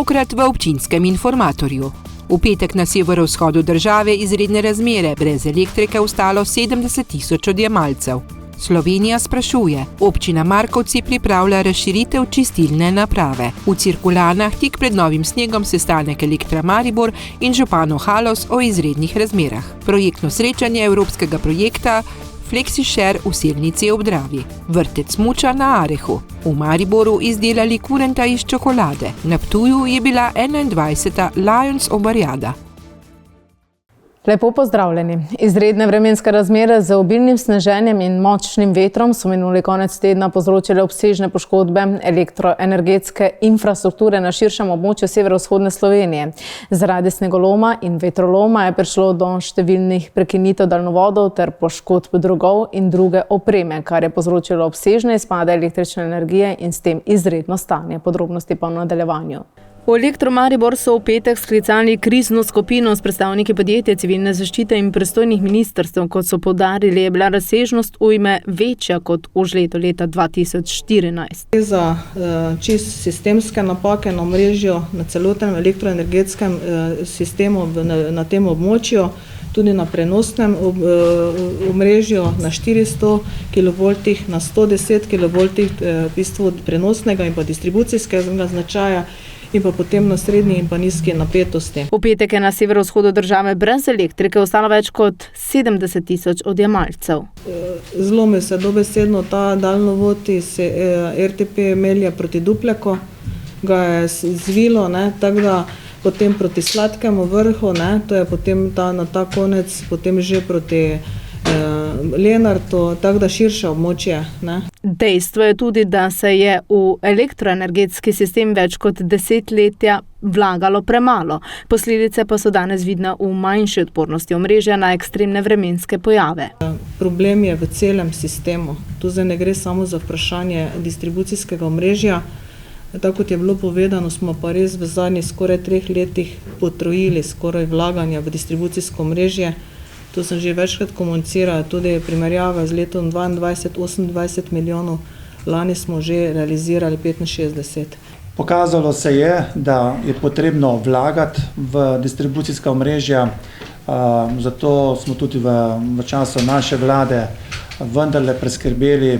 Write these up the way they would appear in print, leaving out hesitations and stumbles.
tokrat v občinskem informatorju. V petek na severovzhodu države izredne razmere, brez elektrike ostalo 70 tisoč odjemalcev. Slovenija sprašuje, občina Markovci pripravlja razširitev čistilne naprave. V Cirkulanah tik pred novim snegom sestanek Elektra Maribor in župan Haloz o izrednih razmerah. Projektno srečanje evropskega projekta FlexiShare v Selnici ob Dravi. Vrtec smuča na Arehu. V Mariboru izdelali kurenta iz čokolade. Na Ptuju je bila 21. Lions Obarjada. Lepo pozdravljeni. Izredne vremenske razmere z obilnim sneženjem in močnim vetrom so minuli konec tedna povzročile obsežne poškodbe elektroenergetske infrastrukture na širšem območju severovzhodne Slovenije. Zaradi snegoloma in vetroloma je prišlo do številnih prekinitev daljnovodov ter poškodb drogov in druge opreme, kar je povzročilo obsežne izpade električne energije in s tem izredno stanje. Podrobnosti pa v nadaljevanju. V Elektro Maribor so v petek sklicali krizno skupino s predstavniki podjetja civilne zaščite in pristojnih ministrstev. Kot so poudarili, je bila razsežnost ujme večja kot v žletu leta 2014. Za čist sistemske napake na omrežju, na celotnem elektroenergetskem sistemu na tem območju, tudi na prenosnem omrežju na 400 kV, na 110 kV v bistvu prenosnega in pa distribucijskega značaja, in pa potem na srednji in pa nizki napetosti. V petek je na severovzhodu države brez elektrike ostalo več kot 70 tisoč odjemalcev. Zlomil se dobesedno ta daljnovod iz RTP Melja proti Dupleku, ga je zvilo, tako da potem proti Sladkemu vrhu, to je potem na ta konec, potem že proti Lenartu, tako da širše območje. Dejstvo je tudi, da se je v elektroenergetski sistem več kot desetletja vlagalo premalo. Posledice pa so danes vidne v manjši odpornosti omrežja na ekstremne vremenske pojave. Problem je v celem sistemu. Tu zdaj ne gre samo za vprašanje distribucijskega omrežja. Tako kot je bilo povedano, smo pa res v zadnjih skoraj 3 letih potrojili skoraj vlaganja v distribucijsko omrežje. To sem že večkrat komunicirala, tudi primerjava z letom 2022 28 milijonov, lani smo že realizirali 65. Pokazalo se je, da je potrebno vlagati v distribucijska omrežja, zato smo tudi v času naše vlade vendarle preskrbeli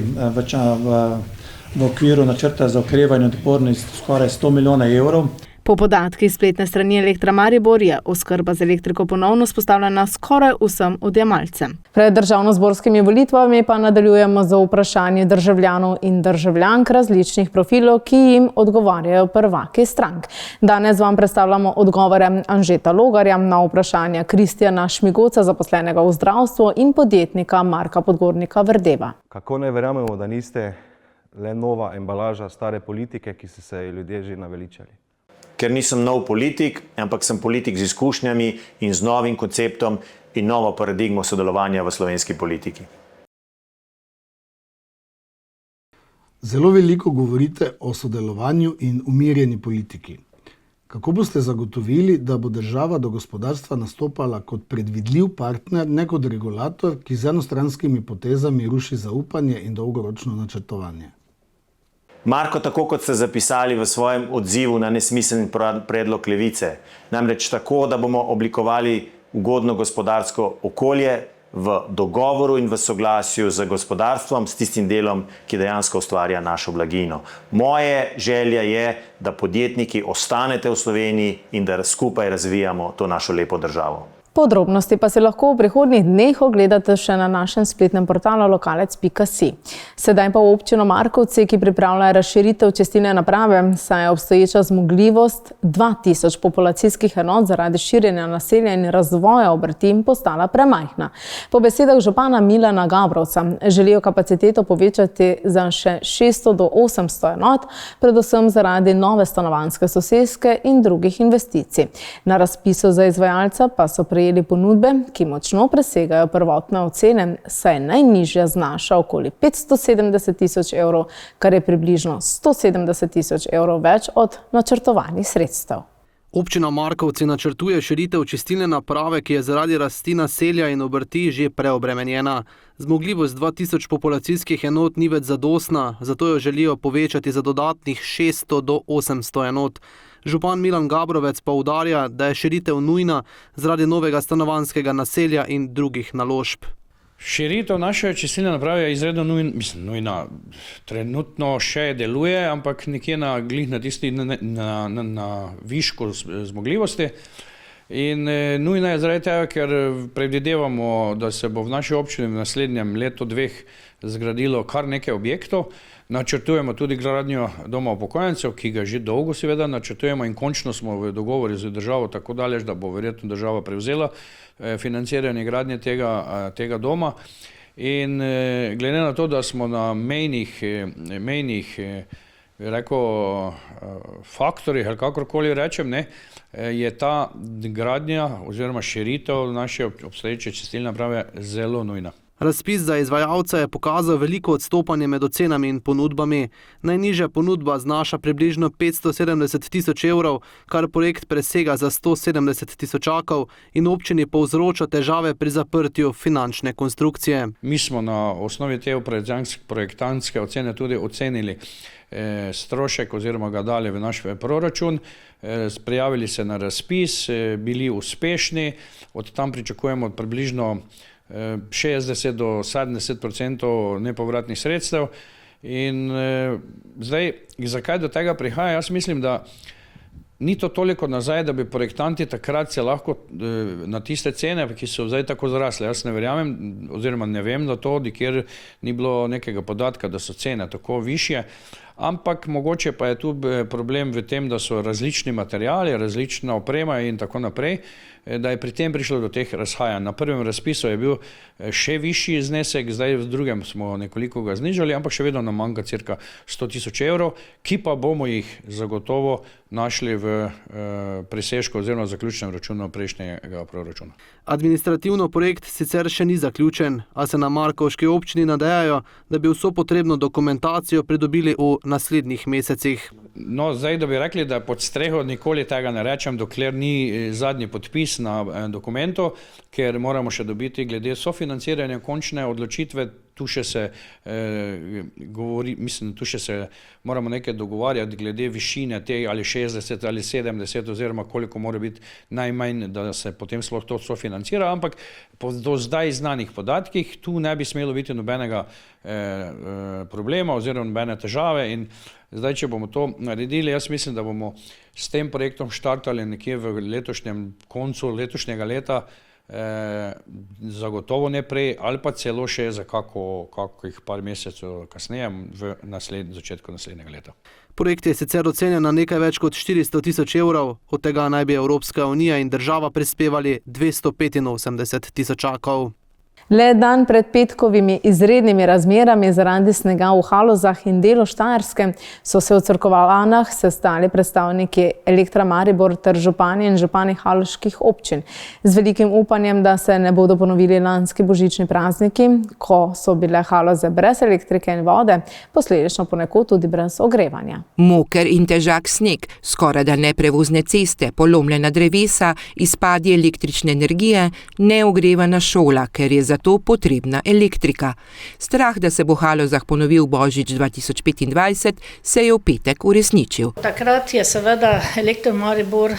v okviru načrta za okrevanje in odpornost skoraj 100 milijonov evrov. Po podatkih spletne strani Elektra Maribor je oskrba z elektriko ponovno vzpostavljena skoraj vsem odjemalcem. Pred državnozborskimi volitvami pa nadaljujemo z vprašanji državljanov in državljank različnih profilov, ki jim odgovarjajo prvaki strank. Danes vam predstavljamo odgovore Anžeta Logarja na vprašanja Kristjana Šmigoca, zaposlenega v zdravstvu, in podjetnika Marka Podgornika Verdeva. Kako ne verjamemo, da niste le nova embalaža stare politike, ki so se ljudje že naveličali? Ker nisem nov politik, ampak sem politik z izkušnjami in z novim konceptom in novo paradigmo sodelovanja v slovenski politiki. Zelo veliko govorite o sodelovanju in umirjeni politiki. Kako boste zagotovili, da bo država do gospodarstva nastopala kot predvidljiv partner, ne kot regulator, ki z enostranskimi potezami ruši zaupanje in dolgoročno načrtovanje? Marko, tako kot ste zapisali v svojem odzivu na nesmiseln predlog Levice, namreč tako, da bomo oblikovali ugodno gospodarsko okolje v dogovoru in v soglasju z gospodarstvom, s tistim delom, ki dejansko ustvarja našo blaginjo. Moje želja je, da podjetniki ostanete v Sloveniji in da skupaj razvijamo to našo lepo državo. Podrobnosti pa se lahko v prihodnjih dneh ogledate še na našem spletnem portalu lokalec.si. Sedaj pa v občino Markovci, ki pripravlja razširitev čistilne naprave, saj je obstoječa zmogljivost 2000 populacijskih enot zaradi širjenja naselja in razvoja obrti postala premajhna. Po besedah župana Milana Gabrovca želijo kapaciteto povečati za še 600 do 800 enot, predvsem zaradi nove stanovanjske soseske in drugih investicij. Na razpisu za izvajalca pa so prejeli ponudbe, ki močno presegajo prvotne ocene, saj najnižja znaša okoli 570 tisoč evrov, kar je približno 170 tisoč evrov več od načrtovanih sredstev. Občina Markovci načrtuje širitev čistilne naprave, ki je zaradi rasti naselja in obrti že preobremenjena. Zmogljivost 2000 populacijskih enot ni več zadostna, zato jo želijo povečati za dodatnih 600 do 800 enot. Župan Milan Gabrovec pa poudarja, da je širitev nujna zaradi novega stanovanjskega naselja in drugih naložb. Širitev naše čistilne naprave je izredno nujna. Trenutno še deluje, ampak nekje na višku zmogljivosti. In nujna je zaradi tega, ker predvidevamo, da se bo v naši občini v naslednjem letu dveh zgradilo kar nekaj objektov. Načrtujemo tudi gradnjo doma upokojencev, ki ga že dolgo seveda načrtujemo in končno smo v dogovoru z državo tako daleč, da bo verjetno država prevzela financiranje gradnje tega doma. In glede na to, da smo na mejnih faktorjih, ali kakorkoli rečem, je ta gradnja oziroma širitev naše obstoječe čistilne naprave zelo nujna. Razpis za izvajalca je pokazal veliko odstopanje med ocenami in ponudbami. Najnižja ponudba znaša približno 570 tisoč evrov, kar projekt presega za 170 tisočakov in občini povzroča težave pri zaprtju finančne konstrukcije. Mi smo na osnovi te projektantske ocene tudi ocenili strošek oziroma ga dali v naš proračun, prijavili se na razpis, bili uspešni, od tam pričakujemo približno 60 do 70% nepovratnih sredstev. In zdaj, zakaj do tega prihaja? Jaz mislim, da ni to toliko nazaj, da bi projektanti takrat se lahko na tiste cene, ki so zdaj tako zrasle. Jaz ne verjamem, oziroma ne vem, da to, kjer ni bilo nekega podatka, da so cene tako višje. Ampak mogoče pa je tu problem v tem, da so različni materiali, različna oprema in tako naprej, da je pri tem prišlo do teh razhajanj. Na prvem razpisu je bil še višji znesek, zdaj v drugem smo nekoliko ga znižali, ampak še vedno nam manjka cirka 100 tisoč evrov, ki pa bomo jih zagotovo našli v presežku oziroma zaključnem računu prejšnjega proračuna. Administrativno projekt sicer še ni zaključen, a se na markovški občini nadejajo, da bi vso potrebno dokumentacijo pridobili v naslednjih mesecih. No, zdaj, da bi rekli, da pod streho nikoli tega ne rečem, dokler ni zadnji podpis na dokumentu, ker moramo še dobiti glede sofinanciranja končne odločitve. Tu še se moramo nekaj dogovarjati glede višine te ali 60 ali 70 oziroma koliko mora biti najmanj, da se potem sploh to sofinancira, ampak po do zdaj znanih podatkih tu ne bi smelo biti nobenega problema oziroma nobene težave. In zdaj, če bomo to naredili, jaz mislim, da bomo s tem projektom štartali nekje v koncu letošnjega leta, zagotovo ne prej, ali pa celo še za kakih par mesecev kasneje v začetku naslednjega leta. Projekt je sicer ocenjen na nekaj več kot 400 tisoč evrov, od tega naj bi Evropska unija in država prispevali 285 tisočakov. Le dan pred petkovimi izrednimi razmerami zaradi snega v Halozah in delu Štajerske so se v Cerkovanah sestali predstavniki Elektra Maribor ter župani in župani haloških občin. Z velikim upanjem, da se ne bodo ponovili lanski božični prazniki, ko so bile Haloze brez elektrike in vode, posledično ponekod tudi brez ogrevanja. Moker in težak sneg, skorajda neprevozne ceste, polomljena drevesa, izpadi električne energije, neogrevana šola, ker je zato potrebna elektrika. Strah, da se bo v Halozah ponovil božič 2025, se je v petek uresničil. Takrat je seveda Elektra Maribor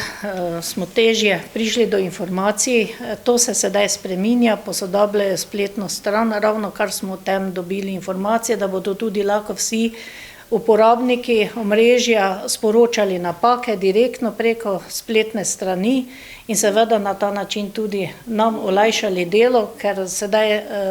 smo težje prišli do informacij. To se sedaj spreminja, posodabljajo spletno stran, ravno kar smo o tem dobili informacije, da bodo tudi lahko vsi uporabniki omrežja sporočali napake direktno preko spletne strani in seveda na ta način tudi nam olajšali delo, ker sedaj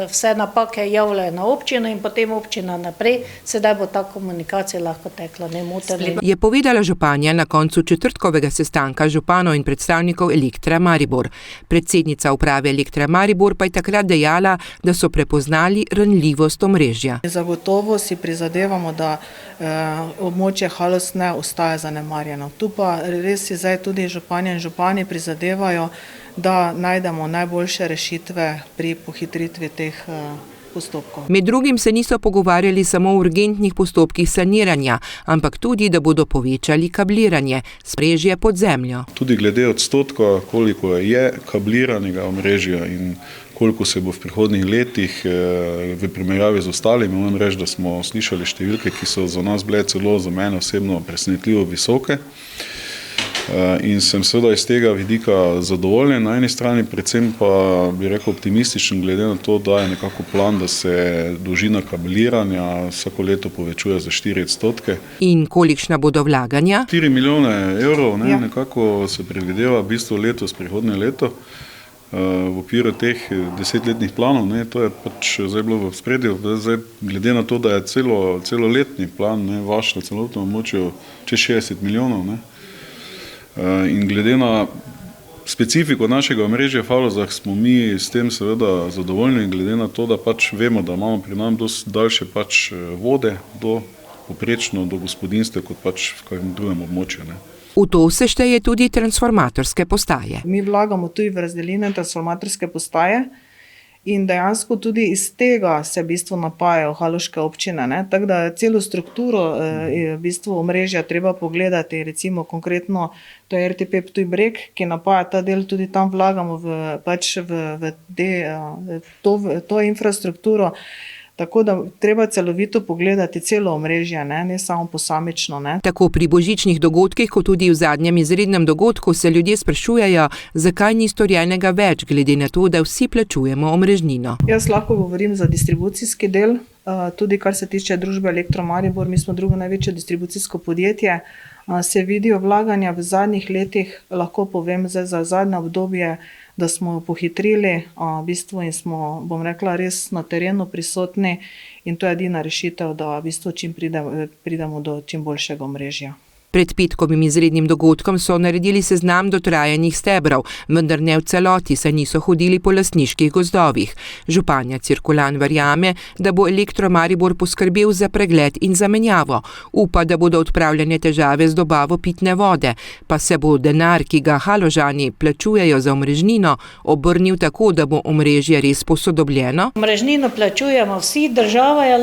vse napake javljajo na občino in potem občina naprej, sedaj bo ta komunikacija lahko tekla nemoteno. Je povedala županja na koncu četrtkovega sestanka županov in predstavnikov Elektra Maribor. Predsednica uprave Elektra Maribor pa je takrat dejala, da so prepoznali ranljivost omrežja. Zagotovo si prizadevamo, da območje Haloz ne ostaja zanemarjeno. Tu pa res si zdaj tudi županje in župani prizadevajo, da najdemo najboljše rešitve pri pohitritvi teh postopkov. Med drugim se niso pogovarjali samo o urgentnih postopkih saniranja, ampak tudi, da bodo povečali kabliranje, omrežje pod zemljo. Tudi glede odstotka, koliko je kabliranega omrežja in koliko se bo v prihodnjih letih v primerjavi z ostalimi, moram reči, da smo slišali številke, ki so za nas bile celo za mene osebno presenetljivo visoke. In sem seveda iz tega vidika zadovoljen na eni strani, predvsem pa bi rekel optimističen glede na to, da je nekako plan, da se dolžina kabeliranja vsako leto povečuje za 4%. In kolikšna bodo vlaganja? 4 milijone evrov, nekako se predvideva v bistvu letos, prihodnje leto. V okviru teh 10-letnih planov, to je pač zdaj bilo v spredju, glede na to, da je celoletni plan vaš na celotnem območju čez 60 milijonov. In glede na specifiko našega omrežja v Halozah smo mi s tem seveda zadovoljni, glede na to, da pač vemo, da imamo pri nam dosti daljše pač vode poprečno do gospodinjstva kot pač v kakšnem drugem območju. V to se šteje tudi transformatorske postaje. Mi vlagamo tudi v razdeljene transformatorske postaje in dejansko tudi iz tega se v bistvu napajajo haloške občine. Tako da celo strukturo v bistvu omrežja treba pogledati, recimo konkretno to je RTP Ptuj Breg, ki napaja ta del, tudi tam vlagamo v to infrastrukturo. Tako da treba celovito pogledati celo omrežje, ne samo posamično. Tako pri božičnih dogodkih, kot tudi v zadnjem izrednem dogodku se ljudje sprašujejo, zakaj ni storjenega več, glede na to, da vsi plačujemo omrežnino. Jaz lahko govorim za distribucijski del, tudi kar se tiče družbe Elektro Maribor, mi smo drugo največje distribucijsko podjetje. Se vidijo vlaganja v zadnjih letih, lahko povem za zadnje obdobje, da smo pohitrili v bistvu in smo, bom rekla, res na terenu prisotni in to je edina rešitev, da v bistvu čim pridemo do čim boljšega omrežja. Pred petkovim izrednim dogodkom so naredili seznam dotrajanih stebrov, vendar ne v celoti, saj niso hodili po lastniških gozdovih. Županja Cirkulan verjame, da bo Elektro Maribor poskrbel za pregled in zamenjavo. Upa, da bodo odpravljene težave z dobavo pitne vode, pa se bo denar, ki ga Haložani plačujejo za omrežnino, obrnil tako, da bo omrežje res posodobljeno. Omrežnino plačujemo vsi, država je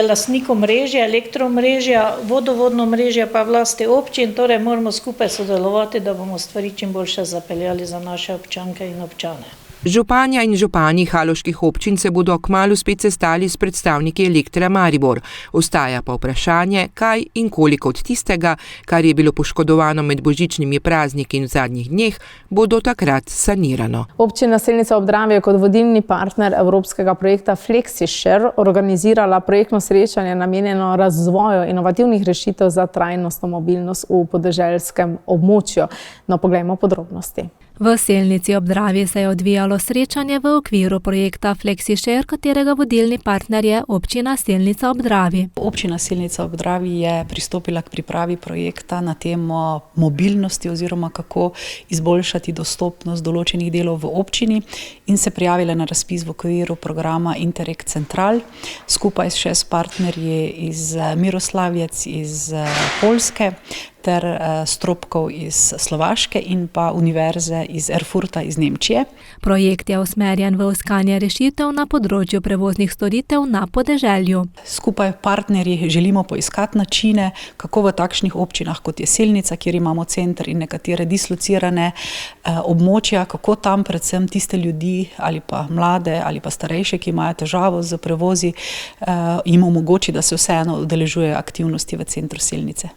lastnik omrežja, elektroomrežja, vodovodno omrežje pa vlasti občin, torej moramo skupaj sodelovati, da bomo stvari čim boljše zapeljali za naše občanke in občane. Županja in župani haloških občin se bodo kmalu spet sestali s predstavniki Elektra Maribor. Ostaja pa vprašanje, kaj in koliko od tistega, kar je bilo poškodovano med božičnimi prazniki in v zadnjih dneh, bo do takrat sanirano. Občina Selnica ob Dravi je kot vodilni partner evropskega projekta FlexiShare organizirala projektno srečanje namenjeno razvoju inovativnih rešitev za trajnostno mobilnost v podeželskem območju. No, poglejmo podrobnosti. V Selnici ob Dravi se je odvijalo srečanje v okviru projekta FlexiShare, katerega vodilni partner je občina Selnica ob Dravi. Občina Selnica ob Dravi je pristopila k pripravi projekta na temo mobilnosti oziroma kako izboljšati dostopnost določenih delov v občini in se prijavila na razpis v okviru programa Interreg Central skupaj še s partnerji iz Miroslavjec, iz Poljske ter Stropkov iz Slovaške in pa univerze iz Erfurta iz Nemčije. Projekt je usmerjen v iskanje rešitev na področju prevoznih storitev na podeželju. Skupaj partnerji želimo poiskati načine, kako v takšnih občinah, kot je Selnica, kjer imamo center in nekatere dislocirane območja, kako tam predvsem tiste ljudi ali pa mlade ali pa starejše, ki imajo težavo z prevozi, jim omogoči, da se vseeno udeležujejo aktivnosti v centru Selnice.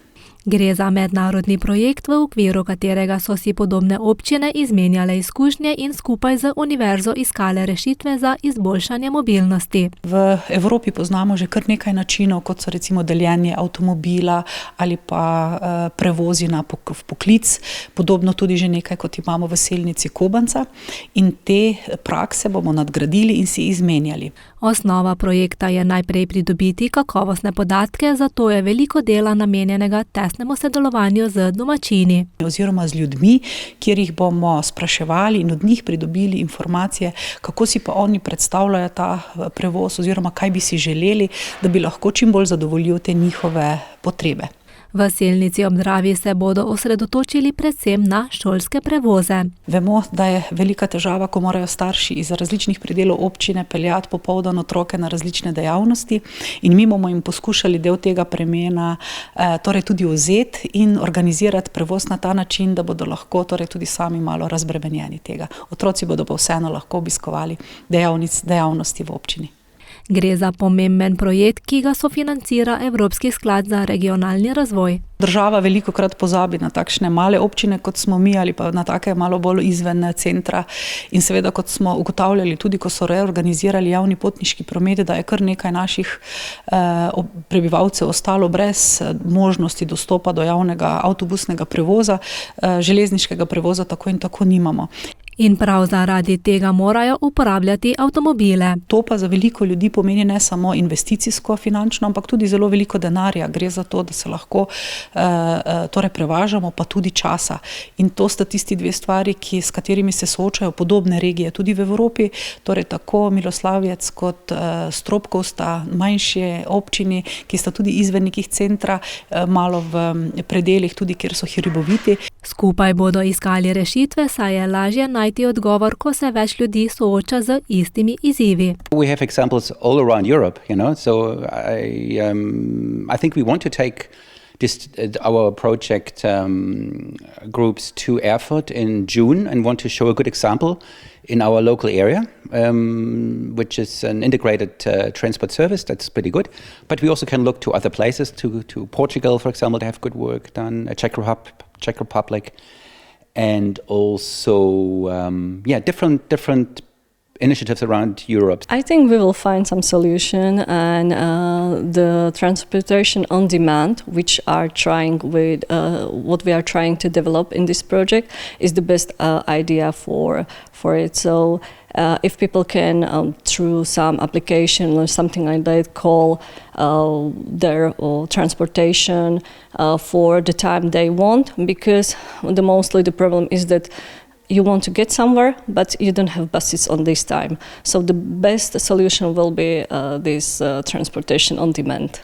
Gre za mednarodni projekt, v okviru katerega so si podobne občine izmenjale izkušnje in skupaj z univerzo iskale rešitve za izboljšanje mobilnosti. V Evropi poznamo že kar nekaj načinov, kot so recimo deljenje avtomobila ali pa prevozi v poklic, podobno tudi že nekaj, kot imamo v Selnici Kobanca, in te prakse bomo nadgradili in si izmenjali. Osnova projekta je najprej pridobiti kakovostne podatke, zato je veliko dela namenjenega tesnemu sodelovanju z domačini. Oziroma z ljudmi, kjer jih bomo spraševali in od njih pridobili informacije, kako si pa oni predstavljajo ta prevoz oziroma kaj bi si želeli, da bi lahko čim bolj zadovoljil te njihove potrebe. V Selnici ob Dravi se bodo osredotočili predvsem na šolske prevoze. Vemo, da je velika težava, ko morajo starši iz različnih predelov občine peljati popoldan otroke na različne dejavnosti in mi bomo jim poskušali del tega premena torej tudi vzeti in organizirati prevoz na ta način, da bodo lahko torej tudi sami malo razbremenjeni tega. Otroci bodo pa vseeno lahko obiskovali dejavnosti v občini. Gre za pomemben projekt, ki ga sofinancira Evropski sklad za regionalni razvoj. Država velikokrat pozabi na takšne male občine, kot smo mi, ali pa na take malo bolj izven centra. In seveda, kot smo ugotavljali, tudi ko so reorganizirali javni potniški promet, da je kar nekaj naših prebivalcev ostalo brez možnosti dostopa do javnega avtobusnega prevoza, železniškega prevoza tako in tako nimamo. In prav zaradi tega morajo uporabljati avtomobile. To pa za veliko ljudi pomeni ne samo investicijsko, finančno, ampak tudi zelo veliko denarja. Gre za to, da se lahko torej prevažamo, pa tudi časa. In to sta tisti dve stvari, s katerimi se soočajo podobne regije tudi v Evropi. Torej tako Miloslavljec kot Stropkov sta manjše občini, ki sta tudi izven nekih centra, malo v predelih tudi, kjer so hriboviti. Skupaj bodo iskali rešitve, saj je lažje najti odgovor, ko se več ljudi sooča z istimi izzivi. We have examples all around Europe, so I think we want to take our project groups to Erfurt in June and want to show a good example in our local area, which is an integrated transport service. That's pretty good. But we also can look to other places, to Portugal, for example, to have good work done, Czech Republic, and also different initiatives around Europe. I think we will find some solution, and the transportation on demand, which are trying with what we are trying to develop in this project, is the best idea for it. So if people can through some application or something like that call their transportation for the time they want, because mostly the problem is that you want to get somewhere, but you don't have buses on this time. So the best solution will be this transportation on demand.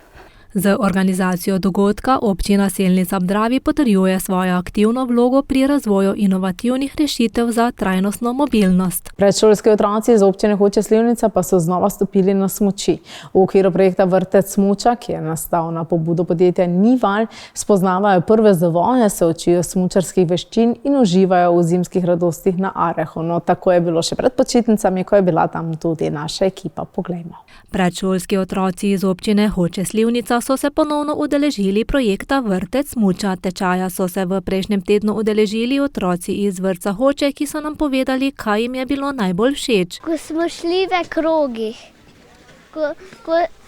Z organizacijo dogodka občina Selnica ob Dravi potrjuje svojo aktivno vlogo pri razvoju inovativnih rešitev za trajnostno mobilnost. Predšolski otroci iz občine Hoče - Slivnica pa so znova stopili na smuči. V okviru projekta Vrtec smuča, ki je nastal na pobudo podjetja Nival, spoznavajo prve zavoje, se učijo smučarskih veščin in uživajo v zimskih radostih na Arehu. No, tako je bilo še pred počitnicami, ko je bila tam tudi naša ekipa. Poglejmo. Predšolski otroci iz občine Hoče - Slivnica so se ponovno udeležili projekta Vrtec smuča. Tečaja so se v prejšnjem tednu udeležili otroci iz vrtca Hoče, ki so nam povedali, kaj jim je bilo najbolj všeč. Ko smo šli v krogih,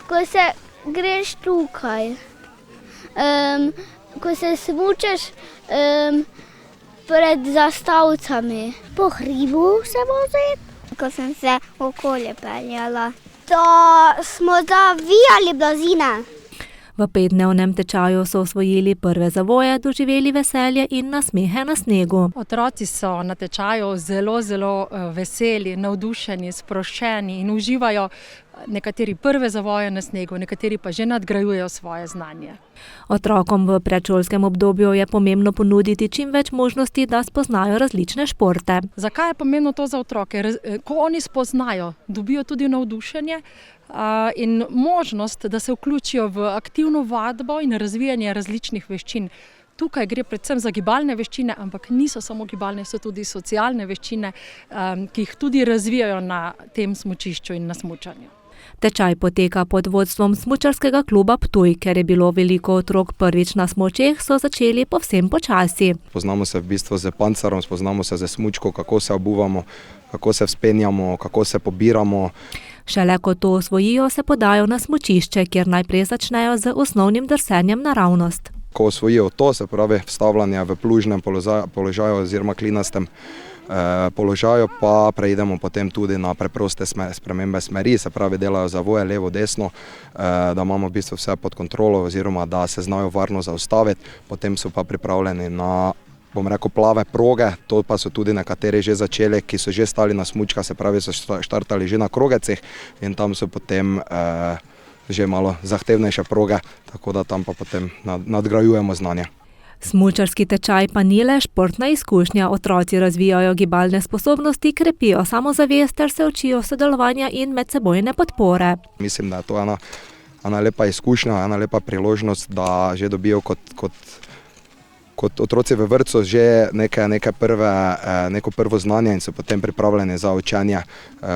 ko se greš tukaj, ko se smučaš pred zastavcami. Po hribu se voziti, ko sem se okolje peljala. Da smo zavijali blazine. V 5-dnevnem tečaju so osvojili prve zavoje, doživeli veselje in nasmehe na snegu. Otroci so na tečaju zelo veseli, navdušeni, sproščeni in uživajo. Nekateri prve zavoje na snegu, nekateri pa že nadgrajujejo svoje znanje. Otrokom v predšolskem obdobju je pomembno ponuditi čim več možnosti, da spoznajo različne športe. Zakaj je pomembno to za otroke? Ko oni spoznajo, dobijo tudi navdušenje in možnost, da se vključijo v aktivno vadbo in razvijanje različnih veščin. Tukaj gre predvsem za gibalne veščine, ampak niso samo gibalne, so tudi socialne veščine, ki jih tudi razvijajo na tem smučišču in na smučanju. Tečaj poteka pod vodstvom smučarskega kluba Ptuj. Ker je bilo veliko otrok prvič na smučeh, so začeli povsem počasi. Poznamo se v bistvu z pancerom, spoznamo se z smučko, kako se obuvamo, kako se vzpenjamo, kako se pobiramo. Šele ko to osvojijo, se podajo na smučišče, kjer najprej začnejo z osnovnim drsenjem naravnost. Ko osvojijo to, se pravi vstavljanje v plužnem položaju oziroma klinastem položaju, pa preidemo potem tudi na preproste spremembe smeri, se pravi delajo zavoje levo, desno, da imamo v bistvu vse pod kontrolo oziroma da se znajo varno zaustaviti, potem so pa pripravljeni na, bom rekel, plave proge, to pa so tudi nekateri že začeli, ki so že stali na smučkah, se pravi so štartali že na krogecih in tam so potem že malo zahtevnejše proge, tako da tam pa potem nadgrajujemo znanje. Smučarski tečaj pa ni le športna izkušnja. Otroci razvijajo gibalne sposobnosti, krepijo samozavest ter se učijo sodelovanja in medsebojne podpore. Mislim, da je to ena lepa izkušnja, ena lepa priložnost, da že dobijo kot kot otroci v vrtcu že neko prvo znanje in so potem pripravljeni za učenje,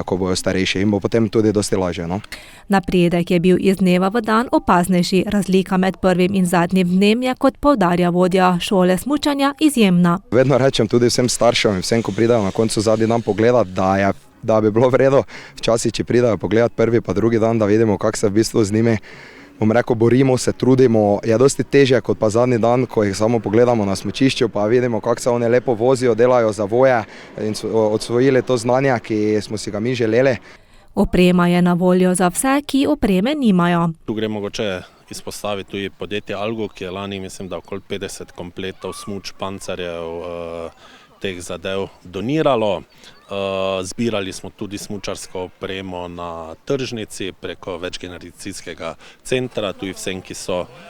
ko bojo starejši in bo potem tudi dosti lažje. No? Napredek je bil iz dneva v dan opaznejši. Razlika med prvim in zadnjim dnem je, kot poudarja vodja šole smučanja, izjemna. Vedno rečem tudi vsem staršem in vsem, ko pridajo na koncu zadnji dan pogledat, da bi bilo v redu, včasih, če pridajo pogledat prvi pa drugi dan, da vidimo, kako se v bistvu z njimi, borimo, se trudimo. Je dosti težje kot pa zadnji dan, ko jih samo pogledamo na smučišču, pa vidimo, kako se oni lepo vozijo, delajo zavoje in odsvojili to znanje, ki smo si ga mi želeli. Oprema je na voljo za vse, ki opreme nimajo. Tu gre mogoče izpostaviti tudi podjetje Algo, ki je lani, mislim, da okoli 50 kompletov smuč, pancerjev, teh zadev doniralo. Zbirali smo tudi smučarsko opremo na tržnici preko večgeneracijskega centra, tudi vsem,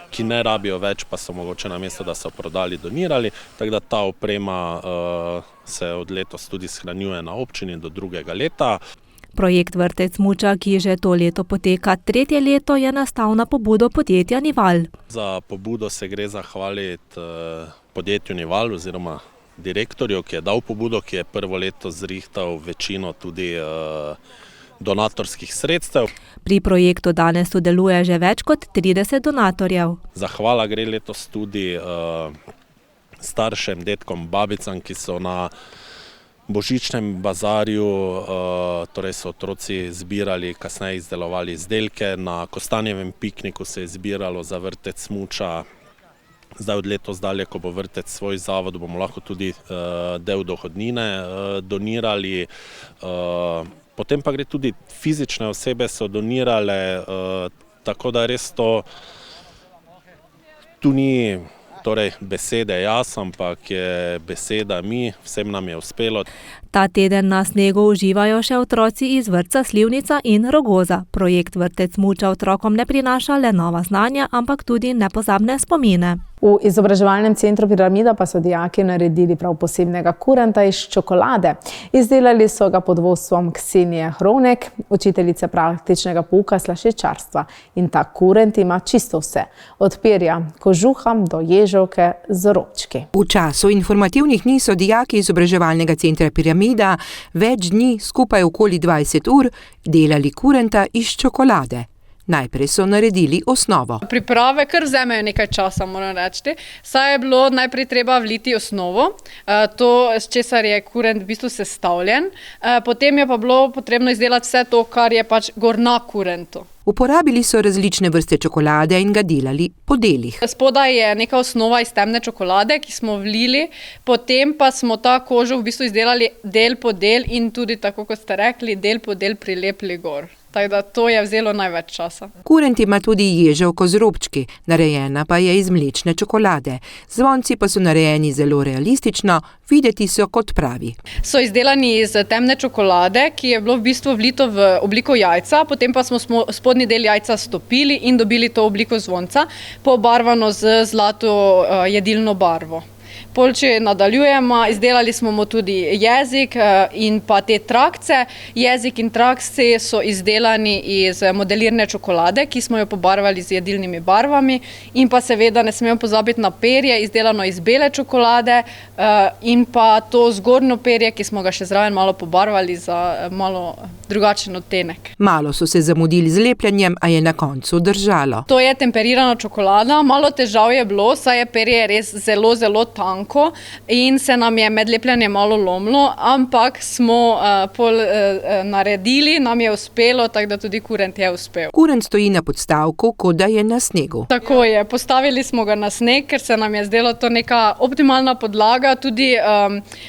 ki ne rabijo več, pa so mogoče namesto, da so prodali, donirali. Tako da ta oprema se od letos tudi shranjuje na občini do 2. leta. Projekt Vrtec smuča, ki že to leto poteka 3. leto, je nastal na pobudo podjetja Nival. Za pobudo se gre zahvaliti podjetju Nival oziroma direktorju, ki je dal pobudo, ki je prvo leto zrihtal večino tudi donatorskih sredstev. Pri projektu danes sodeluje že več kot 30 donatorjev. Zahvala gre letos tudi staršem, dedkom, babicam, ki so na božičnem bazarju, torej so otroci zbirali, kasneje izdelovali izdelke. Na Kostanjevem pikniku se je zbiralo za vrtec smuča. Zdaj od letos dalje, ko bo vrtec svoj zavod, bomo lahko tudi del dohodnine donirali. Potem pa gre tudi fizične osebe so donirale, tako da res to tu ni besede jaz, ampak je beseda mi, vsem nam je uspelo. Ta teden na snegu uživajo še otroci iz vrtca Slivnica in Rogoza. Projekt Vrtec smuča otrokom ne prinaša le nova znanja, ampak tudi nepozabne spomine. V izobraževalnem centru Piramida pa so dijaki naredili prav posebnega kurenta iz čokolade. Izdelali so ga pod vodstvom Ksenije Hronek, učiteljice praktičnega pouka slaščičarstva. In ta kurent ima čisto vse. Od perja kožuha do ježovke z robčki. V času informativnih dni so dijaki izobraževalnega centra Piramida več dni, skupaj okoli 20 ur, delali kurenta iz čokolade. Najprej so naredili osnovo. Priprave kar vzamejo nekaj časa, moram reči. Saj je bilo najprej treba vliti osnovo, to, s česar je kurent v bistvu sestavljen. Potem je pa bilo potrebno izdelati vse to, kar je pač gor na kurentu. Uporabili so različne vrste čokolade in ga delali po delih. Spodaj je neka osnova iz temne čokolade, ki smo vlili, potem pa smo ta kožo v bistvu izdelali del po del in tudi, tako kot ste rekli, del po del prilepili gor. Tako da to je vzelo največ časa. Kurent ima tudi ježovko z robčki, narejena pa je iz mlečne čokolade. Zvonci pa so narejeni zelo realistično, videti so kot pravi. So izdelani iz temne čokolade, ki je bilo v bistvu vlito v obliko jajca, potem pa smo spodnji del jajca stopili in dobili to obliko zvonca, pobarvano z zlato jedilno barvo. Pol, če nadaljujemo, izdelali smo mu tudi jezik in pa te trakce. Jezik in trakci so izdelani iz modelirne čokolade, ki smo jo pobarvali z jedilnimi barvami, in pa seveda ne smemo pozabiti na perje, izdelano iz bele čokolade, in pa to zgornjo perje, ki smo ga še zraven malo pobarvali za malo drugačen odtenek. Malo so se zamudili z lepljenjem, a je na koncu držalo. To je temperirana čokolada, malo težav je bilo, saj je perje res zelo, zelo tanko in se nam je med lepljenjem malo lomilo, ampak smo naredili, nam je uspelo, tako da tudi kurent je uspel. Kurent stoji na podstavku, kot da je na snegu. Tako je, postavili smo ga na sneg, ker se nam je zdelo to neka optimalna podlaga, tudi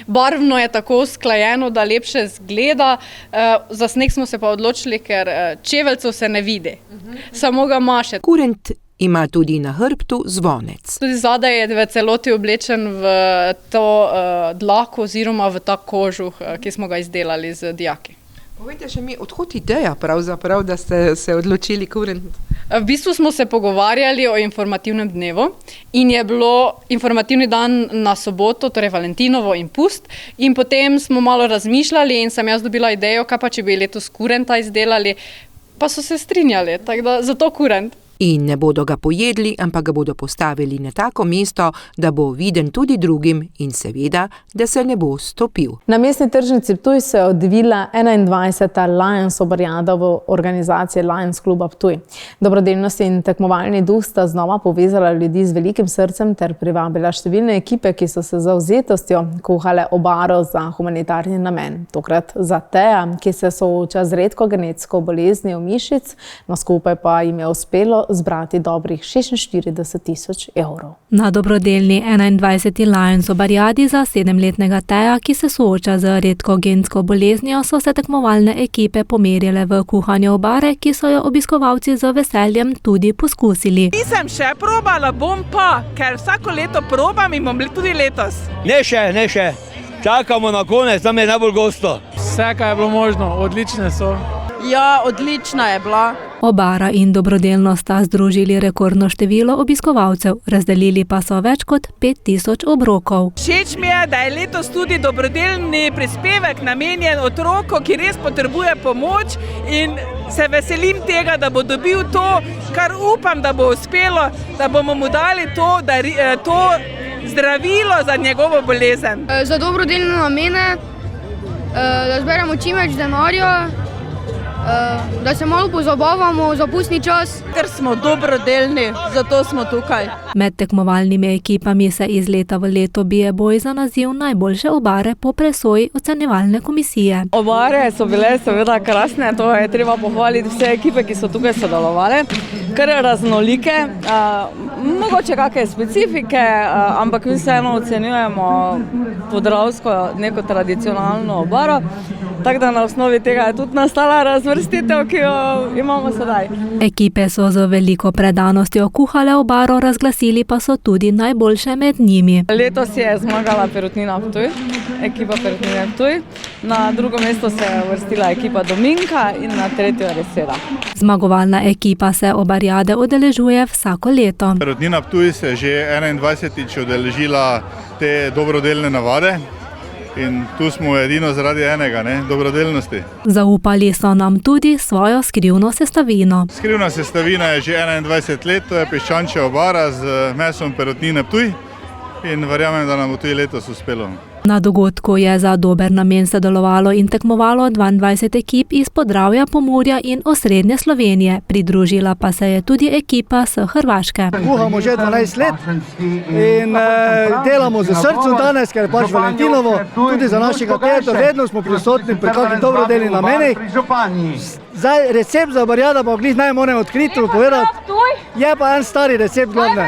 barvno je tako usklajeno, da lepše zgleda. Za sneg smo se pa odločili, ker čeveljcev se ne vidi, samo ga maše. Kurent ima tudi na hrbtu zvonec. Tudi zadaj je v celoti oblečen v to dlako oziroma v ta kožuh, ki smo ga izdelali z dijaki. Povejte še mi, odkot ideja pravzaprav, da ste se odločili kurent? V bistvu smo se pogovarjali o informativnem dnevu in je bilo informativni dan na soboto, torej Valentinovo in pust, in potem smo malo razmišljali in sem jaz dobila idejo, kaj pa če bi letos kurenta izdelali, pa so se strinjali, tako da zato kurent. In ne bodo ga pojedli, ampak ga bodo postavili na tako mesto, da bo viden tudi drugim in seveda, da se ne bo stopil. Na mestni tržnici Ptuj se je odvila 21. Lions obrijada v organizaciji Lions kluba Ptuj. Dobrodelnost in tekmovalni duh sta znova povezala ljudi z velikim srcem ter privabila številne ekipe, ki so se z zavzetostjo kuhale obaro za humanitarni namen. Tokrat za Teja, ki se sooča z redko genetsko boleznijo mišic, no skupaj pa jim je uspelo zbrati dobrih 46 000 evrov. Na dobrodelni 21. Lions obrijadi za 7-letnega Teja, ki se sooča z redko gensko boleznijo, so se tekmovalne ekipe pomerjale v kuhanju obare, ki so jo obiskovalci z veseljem tudi poskusili. Nisem še probala, bom pa, ker vsako leto probam in bom tudi letos. Ne še. Čakamo na konec, tam je najbolj gosto. Vse, kaj je bilo možno, odlične so. Ja, odlična je bila. Obara in dobrodelnost sta združili rekordno število obiskovalcev, razdelili pa so več kot 5000 obrokov. Všeč mi je, da je letos tudi dobrodelni prispevek namenjen otroku, ki res potrebuje pomoč in se veselim tega, da bo dobil to, kar upam, da bo uspelo, da bomo mu dali to zdravilo za njegovo bolezen. Za dobrodelne namene, da zberemo čim več denarja, da se malo pozabavamo za pustni čas. Ker smo dobrodelni, zato smo tukaj. Med tekmovalnimi ekipami se iz leta v leto bije boj za naziv najboljše obare po presoji ocenjevalne komisije. Obare so bile seveda krasne, to je treba pohvaliti vse ekipe, ki so tukaj sodelovali, kar raznolike, mogoče kakšne specifike, ampak mi vseeno ocenjujemo podravsko neko tradicionalno obaro, tako da na osnovi tega je tudi nastala razvrstitev, ki jo imamo sedaj. Ekipe so z veliko predanostjo kuhale obaro, razglasili pa so tudi najboljše med njimi. Letos je zmagala Perutnina Ptuj, ekipa Perutnine Ptuj, na drugo mesto se je uvrstila ekipa Dominka in na tretjo Reseda. Zmagovalna ekipa se obariade udeležuje vsako leto. Perutnina Ptuj se je že 21. udeležila te dobrodelne navade. In tu smo edino zaradi enega, dobrodelnosti. Zaupali so nam tudi svojo skrivno sestavino. Skrivna sestavina je že 21 let, to je piščančja obara z mesom Perutnine Ptuj in verjamem, da nam bo tudi letos uspelo. Na dogodku je za dober namen sodelovalo in tekmovalo 22 ekip iz Podravja, Pomurja in osrednje Slovenije. Pridružila pa se je tudi ekipa s Hrvaške. Kuhamo že 12 let in delamo z srcem danes, ker je pač Valentinovo, tudi za našega Teja, vedno smo prisotni pri kakšnih dobrodelnih namenih. Zdaj, recept za obrijada pa glih naj moram odkrito povedati, je pa en stari recept glavne.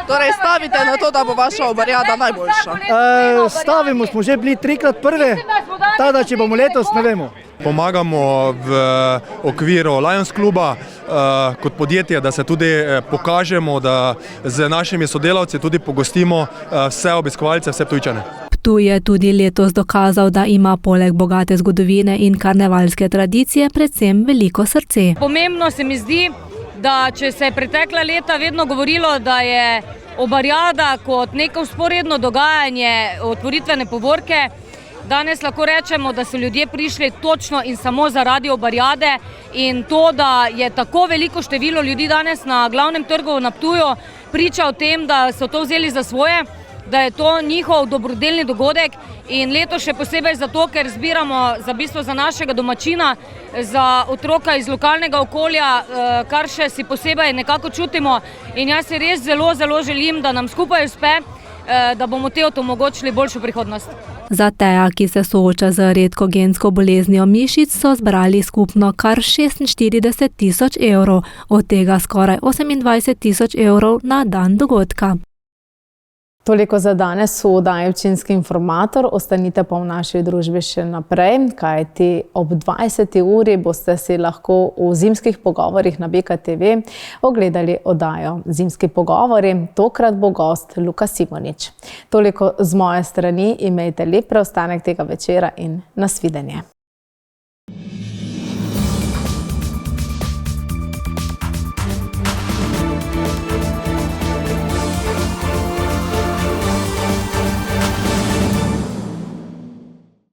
Torej stavite na to, da bo vaša obrijada najboljša. Stavimo, smo že bili 3-krat prvi, tako da če bomo letos, ne vemo. Pomagamo v okviru Lions kluba kot podjetje, da se tudi pokažemo, da z našimi sodelavci tudi pogostimo vse obiskovalce, vse Ptujčane. Ptuj je tudi letos dokazal, da ima poleg bogate zgodovine in karnevalske tradicije predvsem veliko srce. Pomembno se mi zdi, da če se je pretekla leta vedno govorilo, da je obrijada kot neko vzporedno dogajanje otvoritvene povorke, danes lahko rečemo, da so ljudje prišli točno in samo zaradi obrijade in to, da je tako veliko število ljudi danes na glavnem trgu na Ptuju, priča o tem, da so to vzeli za svoje, da je to njihov dobrodelni dogodek in letos še posebej zato, ker zbiramo za našega domačina, za otroka iz lokalnega okolja, kar še si posebej nekako čutimo in jaz si res zelo, zelo želim, da nam skupaj uspe, da bomo Teju omogočili boljšo prihodnost. Za Teja, ki se sooča z redko gensko boleznijo mišic, so zbrali skupno kar 46 000 evrov, od tega skoraj 28 000 evrov na dan dogodka. Toliko za danes v oddaji Občinski informator. Ostanite pa v naši družbi še naprej, kajti ob 20. uri boste si lahko v zimskih pogovorih na BKTV ogledali oddajo Zimski pogovori. Tokrat bo gost Luka Simonič. Toliko z moje strani, imejte lep preostanek tega večera in nasvidenje.